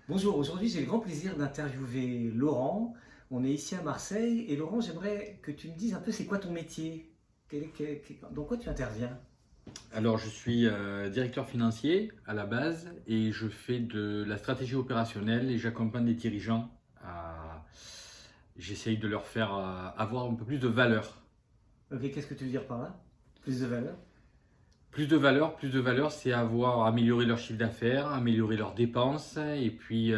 Bonjour, aujourd'hui j'ai le grand plaisir d'interviewer Laurent. On est ici à Marseille et Laurent, j'aimerais que tu me dises un peu c'est quoi ton métier? Dans quoi tu interviens? Alors, je suis directeur financier à la base et je fais de la stratégie opérationnelle et j'accompagne les dirigeants. J'essaye de leur faire avoir un peu plus de valeur. Ok, qu'est-ce que tu veux dire par là? Plus de valeur? Plus de valeur, c'est avoir amélioré leur chiffre d'affaires, améliorer leurs dépenses et puis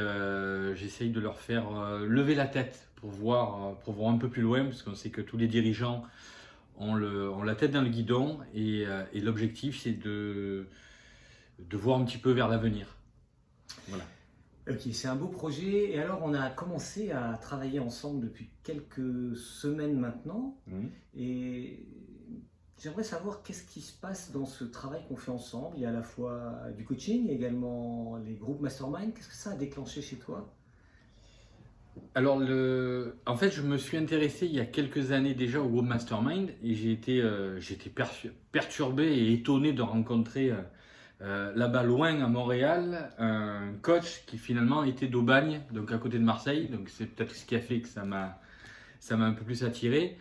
j'essaye de leur faire lever la tête pour voir un peu plus loin parce qu'on sait que tous les dirigeants ont la tête dans le guidon et l'objectif c'est de voir un petit peu vers l'avenir. Voilà. Ok, c'est un beau projet. Et alors on a commencé à travailler ensemble depuis quelques semaines maintenant. Mhm. Et j'aimerais savoir qu'est-ce qui se passe dans ce travail qu'on fait ensemble. Il y a à la fois du coaching, il y a également les groupes mastermind. Qu'est-ce que ça a déclenché chez toi? Alors, en fait, je me suis intéressé il y a quelques années déjà au groupe Mastermind et j'ai été perturbé et étonné de rencontrer là-bas loin à Montréal un coach qui finalement était d'Aubagne, donc à côté de Marseille. Donc c'est peut-être ce qui a fait que ça m'a un peu plus attiré.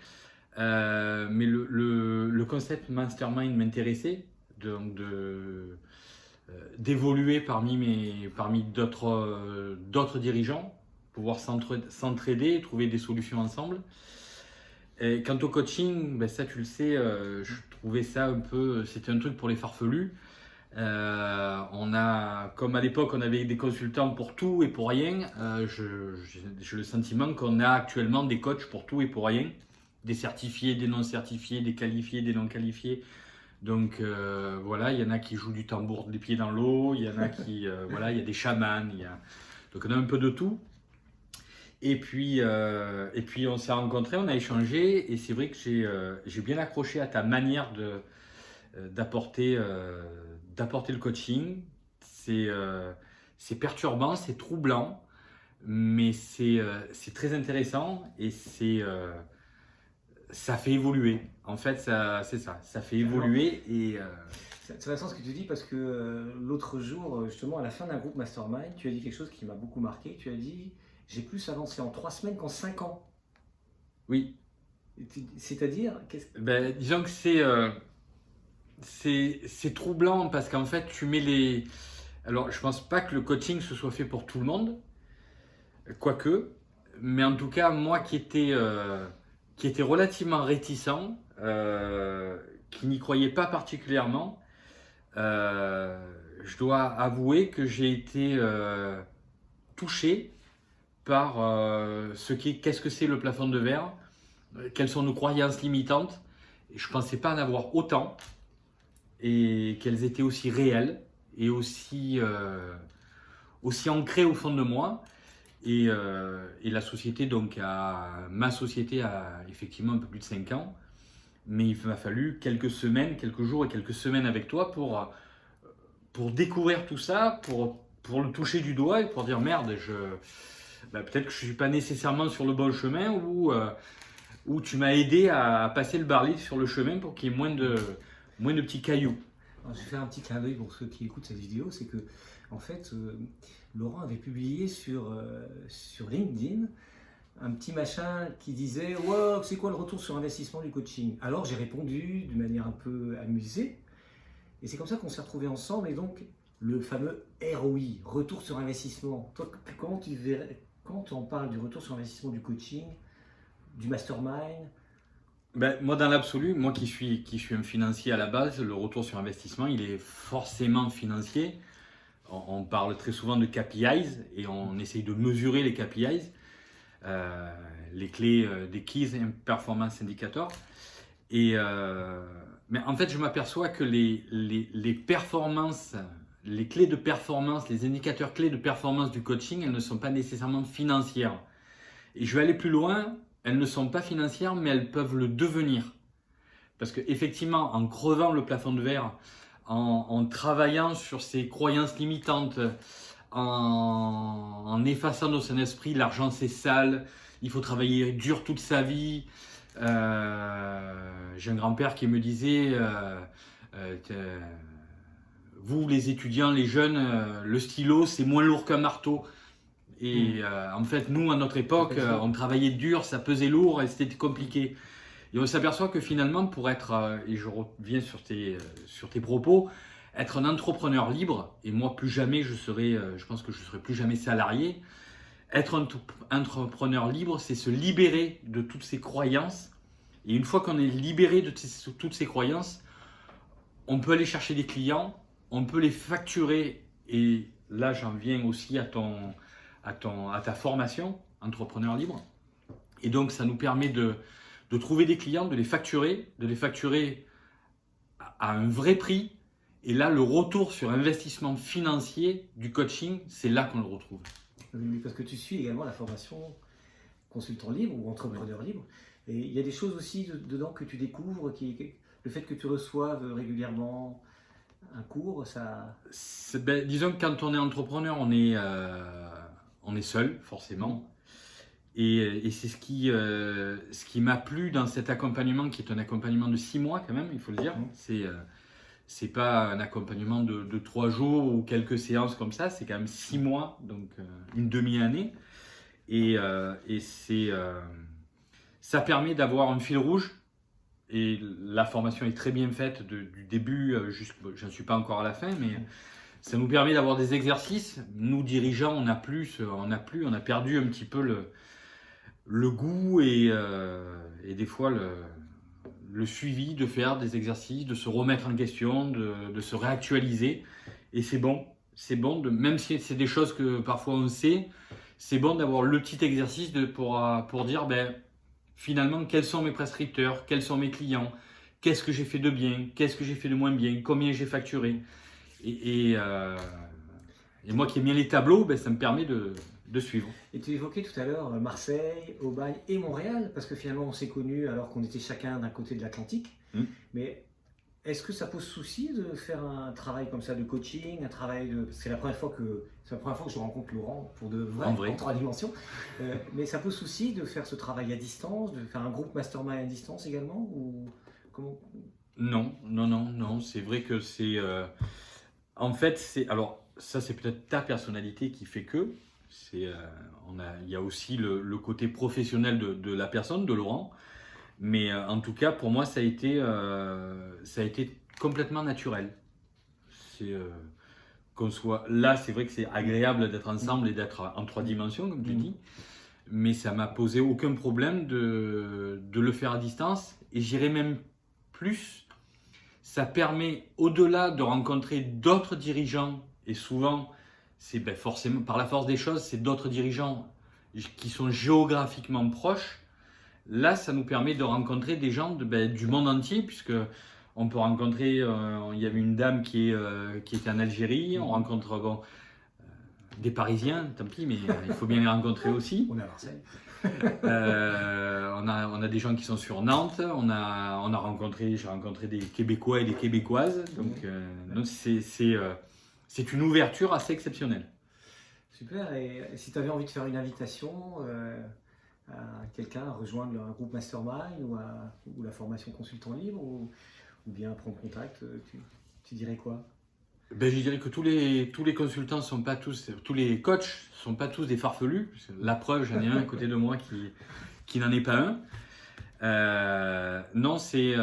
Mais le concept Mastermind m'intéressait, donc d'évoluer parmi d'autres dirigeants, pouvoir s'entraider et trouver des solutions ensemble. Et quant au coaching, ben ça tu le sais, je trouvais ça un peu, c'était un truc pour les farfelus. Comme à l'époque, on avait des consultants pour tout et pour rien. J'ai le sentiment qu'on a actuellement des coachs pour tout et pour rien, des certifiés, des non certifiés, des qualifiés, des non qualifiés. Donc voilà, il y en a qui jouent du tambour les pieds dans l'eau, il y en a qui, voilà, il y a des chamans, donc on a un peu de tout. Et puis on s'est rencontrés, on a échangé, et c'est vrai que j'ai bien accroché à ta manière d'apporter le coaching. C'est perturbant, c'est troublant, mais c'est très intéressant et ça fait évoluer. En fait, c'est ça, ça fait Alors, évoluer c'est intéressant ce que tu dis parce que l'autre jour, justement, à la fin d'un groupe Mastermind, tu as dit quelque chose qui m'a beaucoup marqué. Tu as dit, j'ai plus avancé en 3 semaines qu'en 5 ans. oui. C'est-à-dire, Ben, disons que c'est troublant parce qu'en fait, tu mets les. Alors, je pense pas que le coaching se soit fait pour tout le monde, quoique, mais en tout cas, moi qui était relativement réticent, qui n'y croyais pas particulièrement, je dois avouer que j'ai été touché par qu'est-ce que c'est le plafond de verre, quelles sont nos croyances limitantes. Et je ne pensais pas en avoir autant et qu'elles étaient aussi réelles et aussi ancrées au fond de moi. Et la société, ma société a effectivement un peu plus de 5 ans, mais il m'a fallu quelques semaines, quelques jours et quelques semaines avec toi pour découvrir tout ça, pour le toucher du doigt et pour dire merde, peut-être que je ne suis pas nécessairement sur le bon chemin ou tu m'as aidé à passer le baril sur le chemin pour qu'il y ait moins de petits cailloux. alors, je vais faire un petit clin d'œil pour ceux qui écoutent cette vidéo, c'est que, en fait, Laurent avait publié sur LinkedIn un petit machin qui disait wow, c'est quoi le retour sur investissement du coaching? Alors j'ai répondu d'une manière un peu amusée, et c'est comme ça qu'on s'est retrouvés ensemble, et donc le fameux ROI, retour sur investissement. Toi, comment tu verrais, quand on parle du retour sur investissement du coaching, du mastermind? Ben, moi, dans l'absolu, moi qui suis un financier à la base, le retour sur investissement, il est forcément financier. On parle très souvent de KPIs et on essaye de mesurer les KPIs, les clés des Keys Performance Indicators. Mais en fait, je m'aperçois que les performances, les clés de performance, les indicateurs clés de performance du coaching, elles ne sont pas nécessairement financières. Et je vais aller plus loin, elles ne sont pas financières, mais elles peuvent le devenir. Parce qu'effectivement, en crevant le plafond de verre, en travaillant sur ses croyances limitantes, en effaçant de son esprit l'argent c'est sale, il faut travailler dur toute sa vie. J'ai un grand-père qui me disait vous les étudiants, les jeunes, le stylo c'est moins lourd qu'un marteau. Et en fait, nous, à notre époque, on travaillait dur, ça pesait lourd et c'était compliqué. Et on s'aperçoit que finalement, pour être, et je reviens sur tes propos, être un entrepreneur libre, et moi plus jamais je pense que je ne serai plus jamais salarié, être un entrepreneur libre, c'est se libérer de toutes ces croyances. Et une fois qu'on est libéré de toutes ces croyances, on peut aller chercher des clients, on peut les facturer. Et là, j'en viens aussi à ta formation, entrepreneur libre. Et donc, ça nous permet de trouver des clients, de les facturer à un vrai prix. Et là, le retour sur investissement financier du coaching, c'est là qu'on le retrouve. Oui, parce que tu suis également la formation consultant libre ou entrepreneur libre. Et il y a des choses aussi dedans que tu découvres, le fait que tu reçoives régulièrement un cours, ça... Disons que quand on est entrepreneur, on est seul, forcément. Et c'est ce qui m'a plu dans cet accompagnement, qui est un accompagnement de 6 mois quand même, il faut le dire. C'est pas un accompagnement de 3 jours ou quelques séances comme ça, c'est quand même 6 mois, donc une demi-année. Et ça permet d'avoir un fil rouge. Et la formation est très bien faite du début, je ne suis pas encore à la fin, mais ça nous permet d'avoir des exercices. Nous, dirigeants, on a perdu un petit peu le goût et des fois le suivi de faire des exercices, de se remettre en question, de se réactualiser. Et c'est bon, même si c'est des choses que parfois on sait, c'est bon d'avoir le petit exercice pour dire, finalement, quels sont mes prescripteurs, quels sont mes clients, qu'est-ce que j'ai fait de bien, qu'est-ce que j'ai fait de moins bien, combien j'ai facturé. Et moi qui aime bien les tableaux, ça me permet de suivre. Et tu évoquais tout à l'heure Marseille, Aubagne et Montréal, parce que finalement on s'est connus alors qu'on était chacun d'un côté de l'Atlantique. Mais est-ce que ça pose souci de faire un travail comme ça de coaching, c'est la première fois que je rencontre Laurent pour de vrai, en 3 dimensions. Mais ça pose souci de faire ce travail à distance, de faire un groupe mastermind à distance également ou comment? Non. C'est vrai que c'est... en fait, alors ça c'est peut-être ta personnalité qui fait que... il y a aussi le côté professionnel de la personne, de Laurent. Mais en tout cas, pour moi, ça a été complètement naturel. Qu'on soit là, c'est vrai que c'est agréable d'être ensemble et d'être en 3 dimensions, comme tu dis. Mais ça m'a posé aucun problème de le faire à distance. Et j'irais même plus, ça permet, au-delà de rencontrer d'autres dirigeants, et souvent, c'est forcément, par la force des choses, c'est d'autres dirigeants qui sont géographiquement proches. Là, ça nous permet de rencontrer des gens du monde entier, puisque on peut rencontrer, il y avait une dame qui était en Algérie, on rencontre des Parisiens, tant pis, mais il faut bien les rencontrer aussi. On est à Marseille. On a des gens qui sont sur Nantes, j'ai rencontré des Québécois et des Québécoises, donc c'est une ouverture assez exceptionnelle. Super, et si tu avais envie de faire une invitation à quelqu'un à rejoindre un groupe mastermind ou la formation consultant libre ou bien prendre contact, tu dirais quoi? Je dirais que tous les consultants sont pas tous les coachs sont pas tous des farfelus. La preuve, j'en ai un à côté de moi qui n'en est pas un. Non, c'est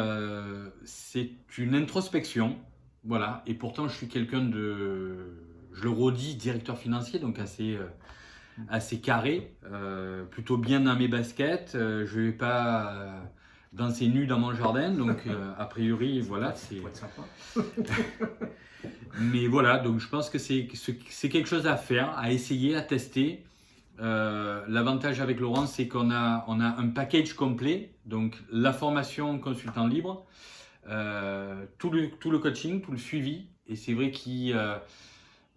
une introspection, voilà. Et pourtant, je suis quelqu'un je le redis, directeur financier, donc assez carré, plutôt bien dans mes baskets. Je vais pas danser nu dans mon jardin, donc a priori, voilà. Faut être sympa. Mais voilà, donc je pense que c'est quelque chose à faire, à essayer, à tester. L'avantage avec Laurent, c'est qu'on a un package complet, donc la formation consultant libre, tout le coaching, tout le suivi. Et c'est vrai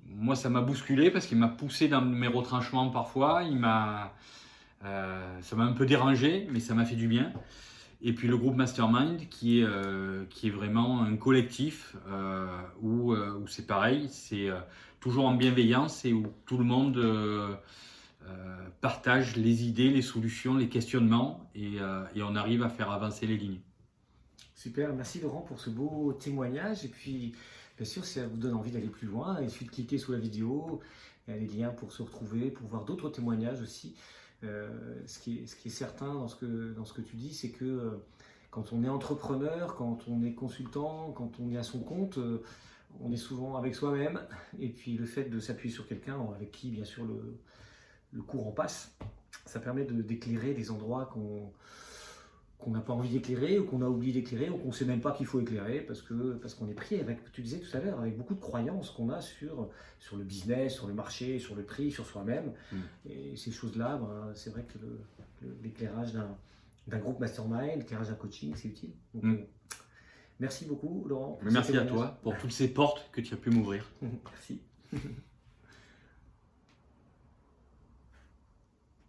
moi, ça m'a bousculé parce qu'il m'a poussé dans mes retranchements parfois. Ça m'a un peu dérangé, mais ça m'a fait du bien. Et puis le groupe Mastermind qui est vraiment un collectif où c'est pareil, c'est toujours en bienveillance et où tout le monde partage les idées, les solutions, les questionnements et on arrive à faire avancer les lignes. Super, merci Laurent pour ce beau témoignage et puis bien sûr si ça vous donne envie d'aller plus loin, il suffit de cliquer sous la vidéo il y a les liens pour se retrouver, pour voir d'autres témoignages aussi. Ce qui est certain dans ce que tu dis, c'est que quand on est entrepreneur, quand on est consultant, quand on est à son compte, on est souvent avec soi-même. Et puis le fait de s'appuyer sur quelqu'un avec qui, bien sûr, le courant passe, ça permet d'éclairer des endroits qu'on n'a pas envie d'éclairer, ou qu'on a oublié d'éclairer, ou qu'on ne sait même pas qu'il faut éclairer, parce qu'on est pris avec, tu disais tout à l'heure, avec beaucoup de croyances qu'on a sur le business, sur le marché, sur le prix, sur soi-même. Et ces choses-là, ben, c'est vrai que l'éclairage d'un groupe mastermind, l'éclairage d'un coaching, c'est utile. Donc, merci beaucoup, Laurent. Merci à toi pour toutes ces portes que tu as pu m'ouvrir. Merci.